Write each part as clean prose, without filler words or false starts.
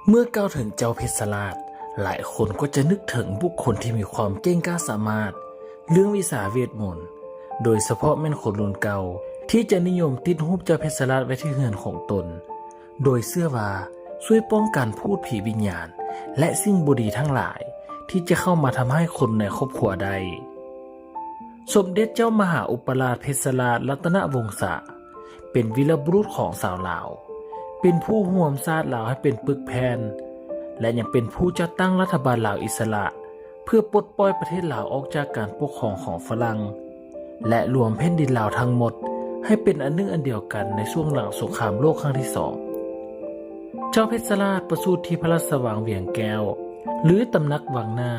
เมื่อกล่าวถึงเจ้าเพชรสลัดหลายคนก็จะนึกถึงบุคคลที่มีความเก่งกาจสามารถเรื่องวิสาเวทมนต์โดยเฉพาะแม่นคนรุ่นเก่าที่จะนิยมติดรูปเจ้าเพชรสลัดไว้ที่เรือนของตนโดยเชื่อว่าช่วยป้องกันพูดผีวิญญาณและสิ่งบ่ดีทั้งหลายที่จะเข้ามาทำให้คนในครอบครัวได้สมเด็จเจ้ามหาอุปราชเพชรสลัดรัตนวงศะเป็นวีรบุรุษของสาวลาวเป็นผู้ร่วมชาติลาวให้เป็นปึกแผ่นและยังเป็นผู้จัดตั้งรัฐบาลลาวอิสระเพื่อปลดปล่อยประเทศลาวออกจากการปกครองของฝรั่งและรวมแผ่นดินลาวทั้งหมดให้เป็นอันหนึ่งอันเดียวกันในช่วงหลังสงครามโลกครั้งที่สองเจ้าเพชรสลัดประสูติที่พระราชวังเวียงแก้วหรือตำหนักวังหน้า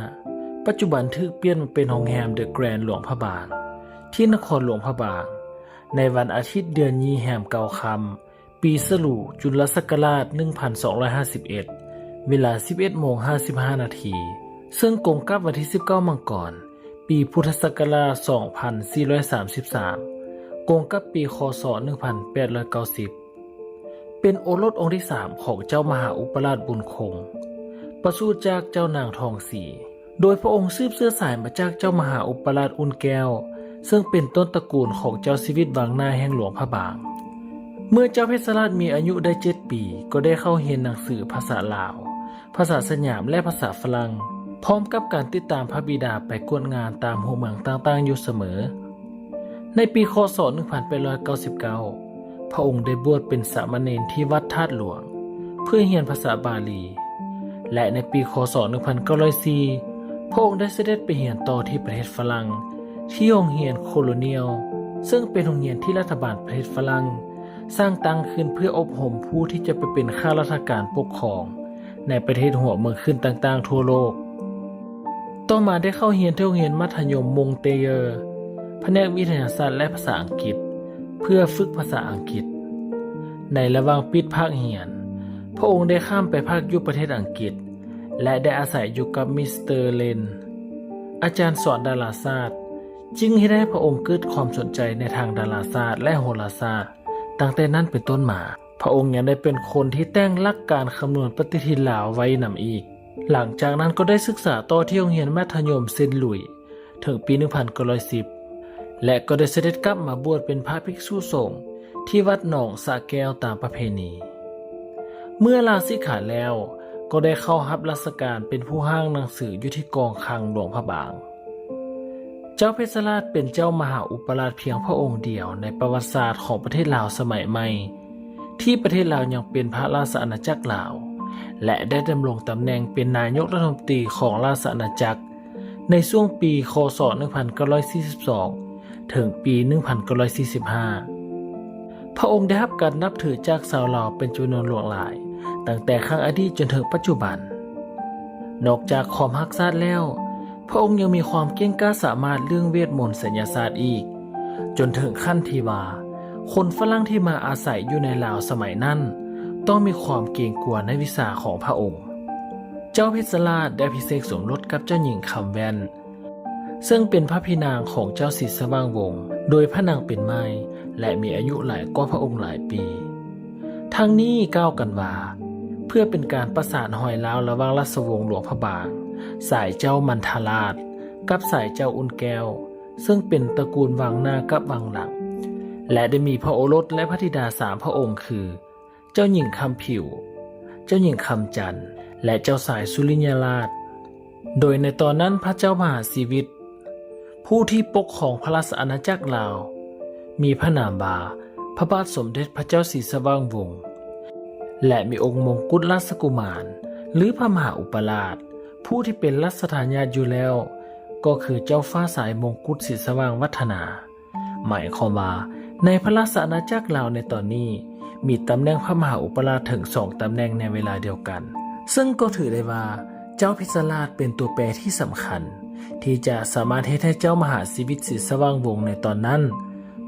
ปัจจุบันถูกเปลี่ยนมาเป็นโรงแรมเดอะแกรนด์หลวงพระบางที่นครหลวงพระบางในวันอาทิตย์เดือนยีแห่มเก่าคำปีฉลูจุลศักราช 1251 เวลา 11:55 นาทีซึ่งตรงกับวันที่ 19 มังกร ปีพุทธศักราช 2433 ตรงกับปีคศ 1890 เป็นโอรสองค์ที่ 3 ของเจ้ามหาอุปราชบุญคง ประสูติจากเจ้านางทองศรี โดยพระองค์สืบเชื้อสายมาจากเจ้ามหาอุปราชอุ่นแก้ว ซึ่งเป็นต้นตระกูลของเจ้าชีวิตวังหน้าแห่งหลวงพระบางเมื่อเจ้าเพชรสลัดมีอายุได้7 ปีก็ได้เข้าเรียนหนังสือภาษาลาวภาษาสยามและภาษาฝรั่งพร้อมกับการติดตามพระบิดาไปกวดงานตามหัวเมืองต่างๆอยู่เสมอในปีคศ 1899 พระองค์ได้บวชเป็นสามเณรที่วัดธาตุหลวงเพื่อเรียนภาษาบาลีและในปีคศ 1904 พระองค์ได้เสด็จไปเรียนต่อที่ประเทศฝรั่งที่โรงเรียนโคโลเนียลซึ่งเป็นโรงเรียนที่รัฐบาลประเทศฝรั่งสร้างตั้งขึ้นเพื่ออบรมผู้ที่จะไปเป็นข้าราชการปกครองในประเทศหัวเมืองขึ้นต่างๆทั่วโลกต่อมาได้เข้าเรียนที่โรงเรียนมัธยมมงเตเยอร์แผนกวิทยาศาสตร์และภาษาอังกฤษเพื่อฝึกภาษาอังกฤษในระหว่างปิดภาคเรียนพระองค์ได้ข้ามไปพักอยู่ประเทศอังกฤษและได้อาศัยอยู่กับมิสเตอร์เลนอาจารย์สอนดาราศาสตร์จึงให้ได้พระองค์เกิดความสนใจในทางดาราศาสตร์และโหราศาสตร์ตั้งแต่นั้นเป็นต้นมาพระองค์ยังได้เป็นคนที่แต่งหลักการคำนวณปฏิทินลาวไว้นำอีกหลังจากนั้นก็ได้ศึกษาต่อที่โรงเรียนมัธยมเซนต์หลุยส์ถึงปี 1910 และก็ได้เสด็จกลับมาบวชเป็นพระภิกษุสงฆ์ที่วัดหนองสระแก้วตามประเพณีเมื่อลาสิกขาแล้วก็ได้เข้ารับราชการเป็นผู้ห้างหนังสืออยู่ที่กองคลังหลวงพระบางเจ้าเพชรสลัดเป็นเจ้ามหาอุปราชเพียงพระองค์เดียวในประวัติศาสตร์ของประเทศลาวสมัยใหม่ที่ประเทศลาวยังเป็นพระราชอาณาจักรลาวและได้ดำรงตำแหน่งเป็นนายกรัฐมนตรีของราชอาณาจักรในช่วงปีคศ 1942 ถึงปี 1945 พระองค์ได้รับการนับถือจากชาวลาวเป็นจำนวนหลวงหลายตั้งแต่ครั้งอดีตจนถึงปัจจุบันนอกจากความรักชาติแล้วพระองค์ยังมีความเก่งกาจสามารถเรื่องเวทมนต์ไสยศาสตร์อีกจนถึงขั้นที่ว่าคนฝรั่งที่มาอาศัยอยู่ในลาวสมัยนั้นต้องมีความเกรงกลัวในวิชาของพระองค์เจ้าเพชรสลัดได้พิเศษสมรสกับเจ้าหญิงคำแว่นซึ่งเป็นพระพี่นางของเจ้าศรีสว่างวงศ์โดยพระนางเป็นไม้และมีอายุหลายกว่าพระองค์หลายปีทั้งนี้กล่าวกันว่าเพื่อเป็นการประสานหอยล้าวระหว่างราชวงศ์หลวงพระบางสายเจ้ามันทราชกับสายเจ้าอุ่นแก้วซึ่งเป็นตระกูลวังหน้ากับวังหลังและได้มีพระโอรสและพระธิดา3 พระองค์คือเจ้าหญิงคำผิวเจ้าหญิงคำจันทร์และเจ้าสายสุริยราชโดยในตอนนั้นพระเจ้ามหาชีวิตผู้ที่ปกครองพระราชอาณาจักรลาวมีพระนามว่าพระบาทสมเด็จพระเจ้าศรีสว่างวงศ์และมีองค์มงกุฎราชกุมารหรือพระมหาอุปราชผู้ที่เป็นรัชทายาทอยู่แล้วก็คือเจ้าฟ้าสายมงกุฎศรีสว่างวัฒนาหมายความว่าในพระราชอาณาจักรลาวในตอนนี้มีตำแหน่งพระมหาอุปราชถึง2 ตำแหน่งในเวลาเดียวกันซึ่งก็ถือได้ว่าเจ้าเพชรสลัดเป็นตัวแปรที่สำคัญที่จะสามารถให้เจ้ามหาชีวิตศรีสว่างวงศ์ในตอนนั้น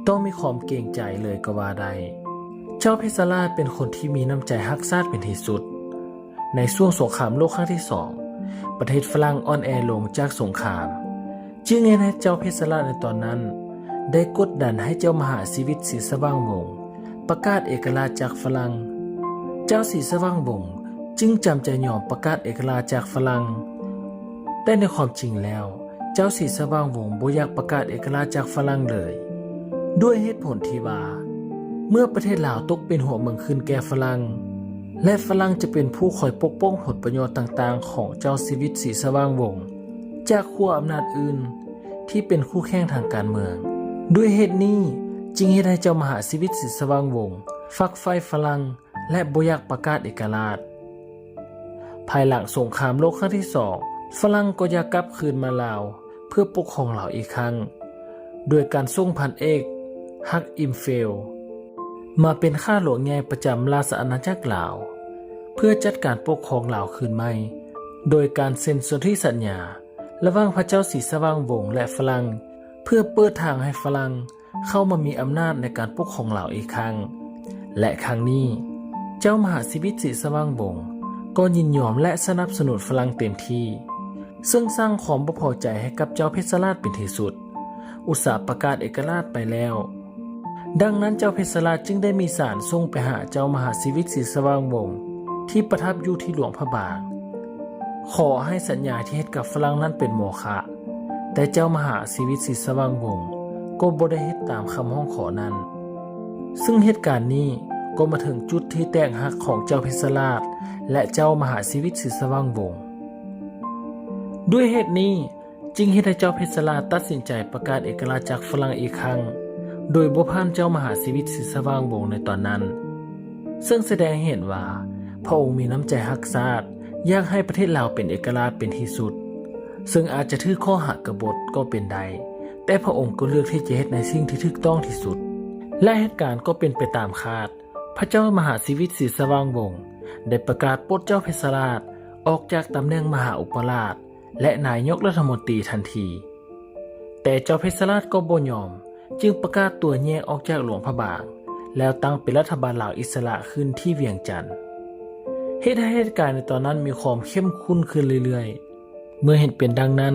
ต้องมีความเกรงใจเลยก็ว่าได้เจ้าเพชรสลัดเป็นคนที่มีน้ำใจรักชาติเป็นที่สุดในช่วงสงครามโลกครั้งที่ 2ประเทศฝรั่งอ่อนแอลงจากสงครามจึงให้เจ้าเพชรสลัดในตอนนั้นได้กดดันให้เจ้ามหาชีวิตศรีสว่างวงศ์ประกาศเอกราชจากฝรั่งเจ้าศรีสว่างวงศ์ จึงจำใจยอมประกาศเอกราชจากฝรั่งแต่ในความจริงแล้วเจ้าศรีสว่างวงศ์บ่อยากประกาศเอกราชจากฝรั่งเลยด้วยเหตุผลที่ว่าเมื่อประเทศลาวตกเป็นหัวเมืองขึ้นแก่ฝรั่งและฝรั่งจะเป็นผู้คอยปกป้องผลประโยชน์ต่างๆของเจ้าชีวิตศรีสว่างวงศ์จากขั้วอำนาจอื่นที่เป็นคู่แข่งทางการเมืองด้วยเหตุนี้จึงเฮ็ดให้เจ้ามหาชีวิตศรีสว่างวงศ์ฝักใฝ่ฝรั่งและบ่อยากประกาศเอกราชภายหลังสงครามโลกครั้งที่2ฝรั่งก็อยากกลับคืนมาลาวเพื่อปกครองลาวอีกครั้งโดยการส่งพันเอกฮักอิมเฟลมาเป็นข้าหลวงใหญ่ประจำราชอาณาจักรลาวเพื่อจัดการปกครองลาวคืนใหม่โดยการเซ็นสนธิสัญญาระหว่างพระเจ้าศรีสว่างวงศ์และฝรั่งเพื่อเปิดทางให้ฝรั่งเข้ามามีอำนาจในการปกครองลาวอีกครั้งและครั้งนี้เจ้ามหาชีวิตศรีสว่างวงศ์ก็ยินยอมและสนับสนุนฝรั่งเต็มที่ซึ่งสร้างความบ่พอใจให้กับเจ้าเพชรราชเป็นที่สุดอุตส่าห์ประกาศเอกราชไปแล้วดังนั้นเจ้าเพชรราชจึงได้มีสารส่งไปหาเจ้ามหาชีวิตศรีสว่างวงศ์ที่ประทับอยู่ที่หลวงพระบางขอให้สัญญาที่เฮ็ดกับฝรั่งนั้นเป็นโมฆะแต่เจ้ามหาชีวิตศรีสว่างวงศ์ก็บ่ได้เฮ็ดตามคำร้องขอนั้นซึ่งเหตุการณ์นี้ก็มาถึงจุดที่แตกหักของเจ้าเพชรราชและเจ้ามหาชีวิตศรีสว่างวงศ์ด้วยเหตุนี้จึงเฮ็ดให้เจ้าเพชรราชตัดสินใจประกาศเอกราชจากฝรั่งอีกครั้งโดยบ่ผ่านเจ้ามหาชีวิตศรีสว่างวงศ์ในตอนนั้นซึ่งแสดงให้เห็นว่าพระองค์มีน้ำใจรักชาติอยากให้ประเทศลาวเป็นเอกราชเป็นที่สุดซึ่งอาจจะถือข้อหักกบฏก็เป็นได้แต่พระองค์ก็เลือกที่จะเฮ็ดในสิ่งที่ถูกต้องที่สุดและเหตุการณ์ก็เป็นไปตามคาดพระเจ้ามหาชีวิตศรีสว่างวงศ์ได้ประกาศปลดเจ้าเพชรราชออกจากตำแหน่งมหาอุปราชและนายกรัฐมนตรีทันทีแต่เจ้าเพชรราชก็บ่ยอมจึงประกาศตัวแยกออกจากหลวงพระบางแล้วตั้งเป็นรัฐบาลลาวอิสระขึ้นที่เวียงจันทน์เหตุการณ์ในตอนนั้นมีความเข้มข้นขึ้นเรื่อยๆเมื่อเห็นเป็นดังนั้น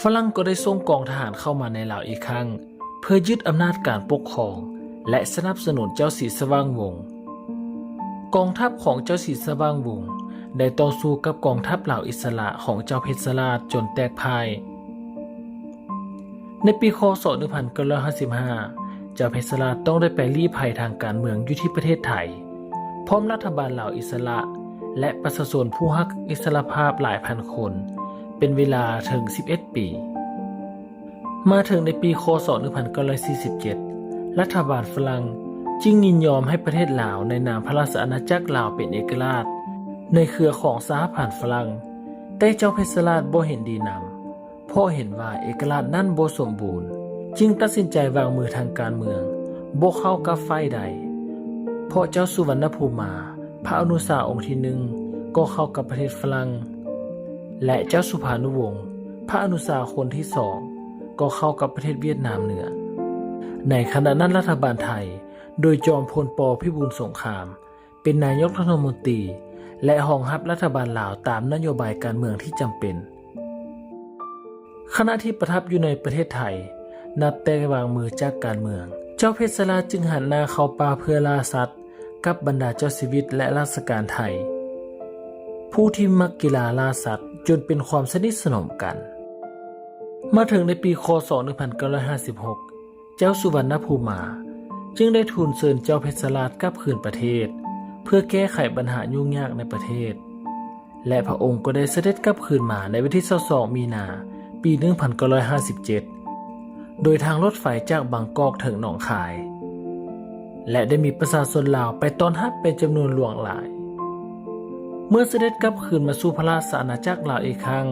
ฝรั่งก็ได้ส่งกองทหารเข้ามาในลาวอีกครั้งเพื่อยึดอำนาจการปกครองและสนับสนุนเจ้าศรีสว่างวงศ์กองทัพของเจ้าศรีสว่างวงศ์ได้ต่อสู้กับกองทัพลาวอิสระของเจ้าเพชรราชจนแตกพ่ายในปีค.ศ. 1955 เจ้าเพชรราชต้องได้ไปลี้ภัยทางการเมืองอยู่ที่ประเทศไทยพร้อมรัฐบาลลาวอิสระและประชาชนผู้รักอิสรภาพหลายพันคนเป็นเวลาถึง11 ปีมาถึงในปีค.ศ. 1947 รัฐบาลฝรั่งจึงยินยอมให้ประเทศลาวในนามพระราชอาณาจักรลาวเป็นเอกราชในเครือของสหพันธ์ฝรั่งแต่เจ้าเพชรราชบ่เห็นดีนำเพราะเห็นว่าเอกราชนั้นบ่สมบูรณ์จึงตัดสินใจวางมือทางการเมืองบ่เข้ากับฝ่ายใดเพราะเจ้าสุวรรณภูมิพระอนุสาองค์ที่1ก็เข้ากับประเทศฝรั่งและเจ้าสุภานุวงศ์พระอนุสาคนที่2ก็เข้ากับประเทศเวียดนามเหนือในขณะนั้นรัฐบาลไทยโดยจอมพลป.พิบูลสงครามเป็นนายกรัฐมนตรีและรองรับรัฐบาลลาวตามนโยบายการเมืองที่จำเป็นขณะที่ประทับอยู่ในประเทศไทยนับแต่วางมือจากการเมืองเจ้าเพชรราชจึงหันหน้าเข้าป่าเพื่อล่าสัตว์กับบรรดาเจ้าชีวิตและราชการไทยผู้ที่มักกีฬาล่าสัตว์จนเป็นความสนิทสนมกันมาถึงในปีค.ศ. 1956 เจ้าสุวรรณภูมิจึงได้ทูลเชิญเจ้าเพชรราชกลับคืนประเทศเพื่อแก้ไขปัญหายุ่งยากในประเทศและพระองค์ก็ได้เสด็จกลับคืนมาในวันที่22 มีนาปี 1957 โดยทางรถไฟจากบางกอกถึงหนองคายและได้มีประชาชนลาวไปต้อนรับเป็นจำนวนหลวงหลายเมื่อเสด็จกลับคืนมาสู่พระราชอาณาจักรลาวอีกครั้ง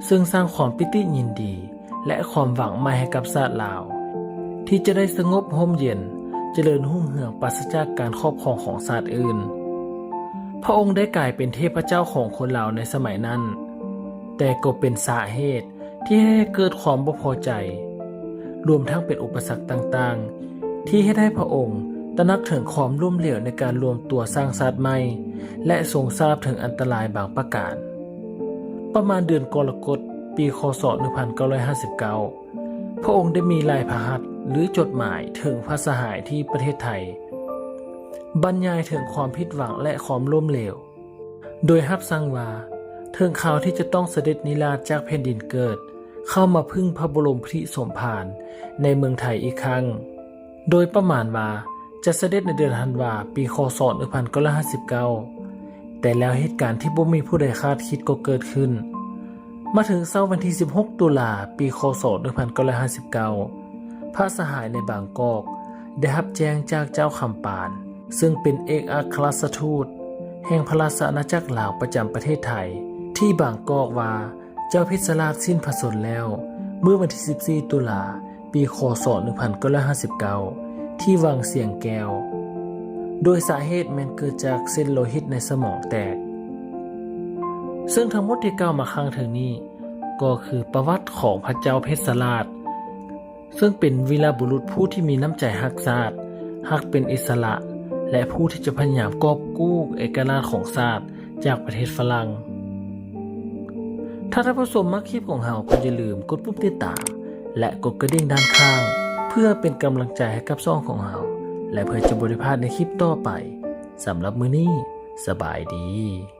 ซึ่งสร้างความปิติยินดีและความหวังใหม่ให้กับชาติลาวที่จะได้สงบร่มเย็นเจริญรุ่งเรืองปราศจากการครอบครองของชาติอื่นพระองค์ได้กลายเป็นเทพเจ้าของคนลาวในสมัยนั้นแต่ก็เป็นสาเหตุที่ให้เกิดความบ่พอใจรวมทั้งเป็นอุปสรรคต่างๆที่ให้พระองค์ตระหนักถึงความล้มเหลวในการรวมตัวสร้างชาติใหม่และทรงทราบถึงอันตรายบางประการประมาณเดือนกรกฎปีค.ศ. 1959 พระองค์ได้มีลายพระหัตถ์หรือจดหมายถึงพระสหายที่ประเทศไทยบรรยายถึงความผิดหวังและความล้มเหลว โดยรับสั่งว่าเทิงข่าวที่จะต้องเสด็จนิราชจากแผ่นดินเกิดเข้ามาพึ่งพระบรมพิสมภารในเมืองไทยอีกครั้งโดยประมาณว่าจะเสด็จในเดือนธันวาปีคศ1959แต่แล้วเหตุการณ์ที่บ่มีผู้ใดคาดคิดก็เกิดขึ้นมาถึงเช้าวันที่16ตุลาปีคศ1959พระสหายในบางกอกได้รับแจ้งจากเจ้าคำปานซึ่งเป็นเอกอัครราชทูตแห่งพระราชอาณาจักรลาวประจำประเทศไทยที่บางกอกว่าเจ้าเพชรราชสิ้นพระชนม์แล้วเมื่อวันที่14ตุลาปีคศ1959ที่วังเสียงแก้วโดยสาเหตุแม้นเกิดจากเส้นโลหิตในสมองแตกซึ่งทั้งหมดที่กล่าวมาข้างถึงนี้ก็คือประวัติของพระเจ้าเพชรราชซึ่งเป็นวีรบุรุษผู้ที่มีน้ำใจรักชาติรักเป็นอิสระและผู้ที่จะพยายามกอบกู้เอกราชของชาติจากประเทศฝรั่งถ้าท่านผู้ชมมักคลิปของเราก็อย่าลืมกดปุ่มติดตามและกดกระดิ่งด้านข้างเพื่อเป็นกำลังใจให้กับช่องของเราและเพื่อจะบ่ได้พลาดในคลิปต่อไปสำหรับมื้อนี้สบายดี